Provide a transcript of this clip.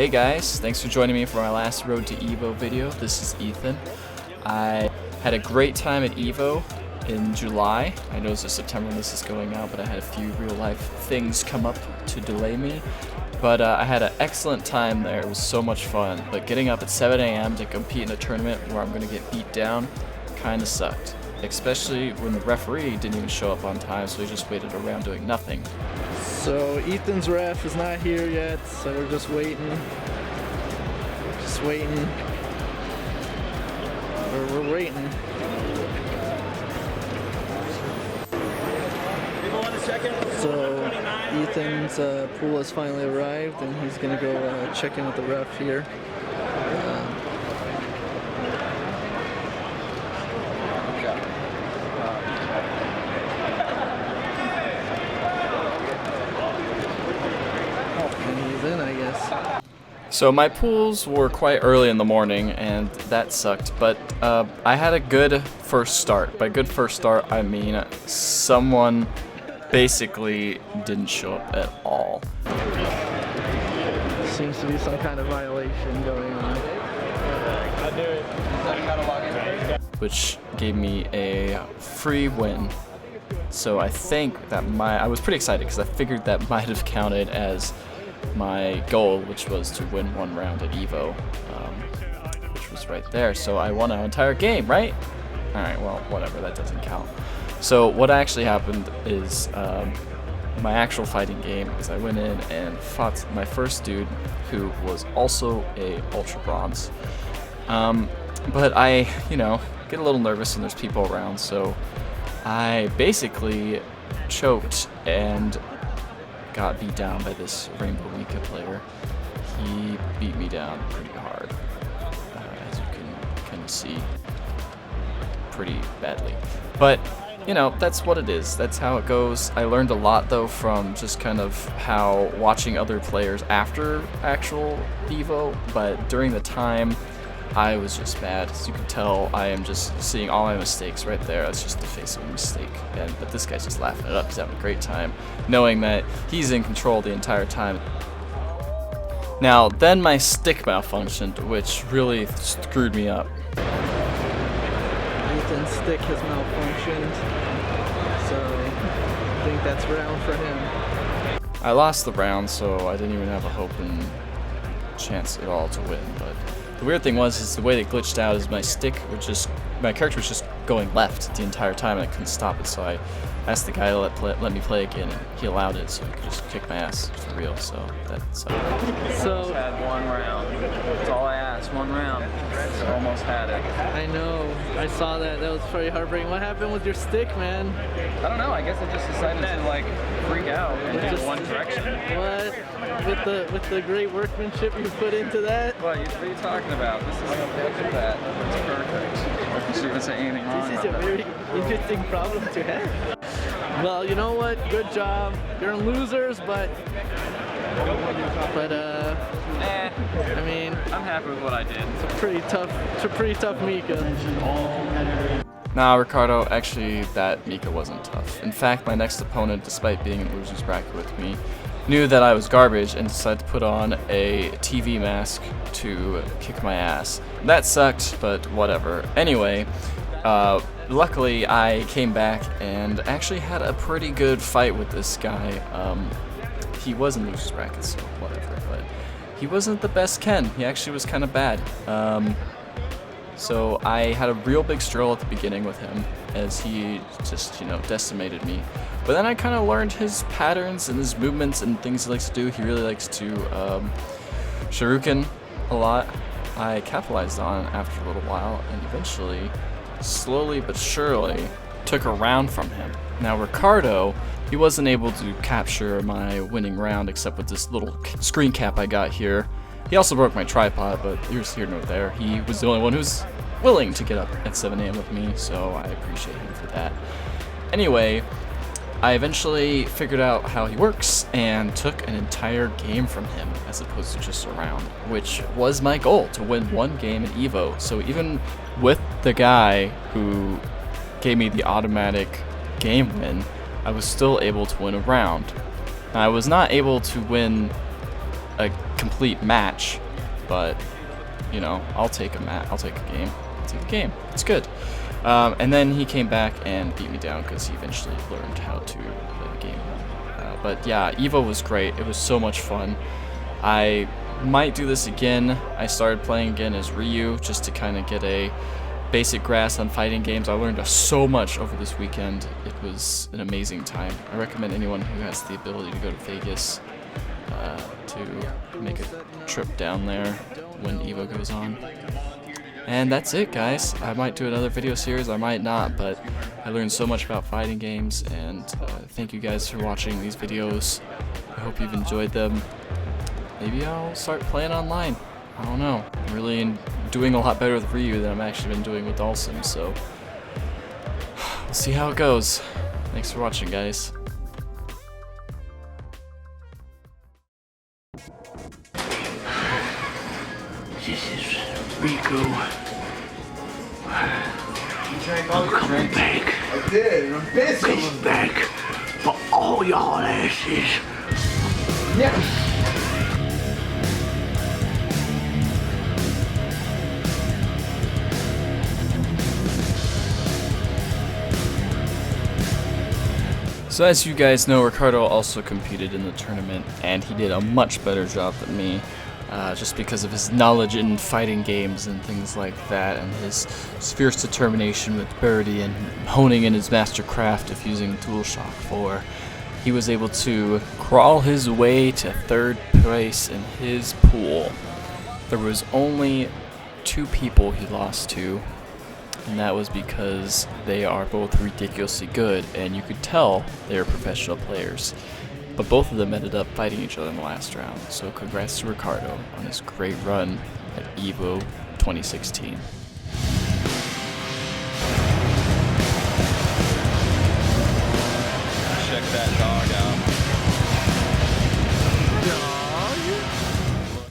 Hey guys, thanks for joining me for my last Road to Evo video. This is Ethan. I had a great time at Evo in July. I know it's September when this is going out, but I had a few real life things come up to delay me. But I had an excellent time there. It was so much fun. But getting up at 7 a.m. to compete in a tournament where I'm going to get beat down kind of sucked. Especially when the referee didn't even show up on time, so he just waited around doing nothing. So Ethan's ref is not here yet, so we're just waiting. Just waiting. We're waiting. So Ethan's pool has finally arrived, and he's gonna go check in with the ref here. In, I guess. So my pools were quite early in the morning, and that sucked, but I had a good first start. By good first start, I mean someone basically didn't show up at all. Seems to be some kind of violation going on. Which gave me a free win. So I think that I was pretty excited because I figured that might have counted as my goal, which was to win one round at Evo, which was right there. So I won an entire game, right? Alright, well, whatever, that doesn't count. So what actually happened is my actual fighting game is I went in and fought my first dude who was also a Ultra Bronze. But I, get a little nervous when there's people around, so I basically choked and got beat down by this Rainbow Mika player. He beat me down pretty hard, as you can see, pretty badly. But, that's what it is. That's how it goes. I learned a lot, though, from just kind of how watching other players after actual Evo, but during the time, I was just bad. As you can tell, I am just seeing all my mistakes right there. That's just the face of a mistake. But this guy's just laughing it up. He's having a great time, knowing that he's in control the entire time. Now, then my stick malfunctioned, which really screwed me up. Ethan's stick has malfunctioned, so I think that's round for him. I lost the round, so I didn't even have a hope and chance at all to win, but the weird thing is the way it glitched out is my character was just going left the entire time and I couldn't stop it, so I asked the guy to let me play again, and he allowed it, so he could just kick my ass for real, so that sucked. So had one round. That's all I asked, one round. So almost had it. I know. I saw that. That was pretty heartbreaking. What happened with your stick, man? I don't know. I guess I just decided to freak out and do one direction. What? With the great workmanship you put into that? What are you talking about? This is look at that. It's perfect. I shouldn't even say anything wrong. This is a very interesting problem to have. Well, you know what? Good job. You're losers, but I mean, I'm happy with what I did. It's a pretty tough Mika. Nah, Ricardo, actually that Mika wasn't tough. In fact, my next opponent, despite being in loser's bracket with me, knew that I was garbage and decided to put on a TV mask to kick my ass. That sucked, but whatever. Anyway, luckily I came back and actually had a pretty good fight with this guy. He was in loser's bracket, so whatever, but he wasn't the best Ken. He actually was kind of bad. So I had a real big stroll at the beginning with him as he just, decimated me. But then I kind of learned his patterns and his movements and things he likes to do. He really likes to shuriken a lot. I capitalized on after a little while and eventually, slowly but surely, took a round from him. Now Ricardo, he wasn't able to capture my winning round except with this little screen cap I got here. He also broke my tripod, but here's here nor there. He was the only one who's willing to get up at 7 a.m. with me, so I appreciate him for that. Anyway, I eventually figured out how he works and took an entire game from him as opposed to just a round, which was my goal, to win one game at Evo. So even with the guy who gave me the automatic game win, I was still able to win a round. I was not able to win a complete match, but you know, I'll take a game. I'll take a game. It's good. And then he came back and beat me down because he eventually learned how to play the game. But yeah, Evo was great. It was so much fun. I might do this again. I started playing again as Ryu just to kind of get a basic grasp on fighting games. I learned so much over this weekend. It was an amazing time. I recommend anyone who has the ability to go to Vegas to make a trip down there when Evo goes on. And that's it, guys. I might do another video series, I might not, but I learned so much about fighting games, and thank you guys for watching these videos. I hope you've enjoyed them. Maybe I'll start playing online. I don't know. I'm really doing a lot better with Ryu than I've actually been doing with Dhalsim, so we'll see how it goes. Thanks for watching, guys. This is Rico. I'm coming back. I did. I'm busy. Coming back for all y'all asses. Yeah. So as you guys know, Ricardo also competed in the tournament, and he did a much better job than me, just because of his knowledge in fighting games and things like that, and his fierce determination with Birdie and honing in his master craft of using DualShock 4. He was able to crawl his way to 3rd place in his pool. There was only 2 people he lost to, and that was because they are both ridiculously good, and you could tell they were professional players. But both of them ended up fighting each other in the last round, so congrats to Ricardo on his great run at EVO 2016.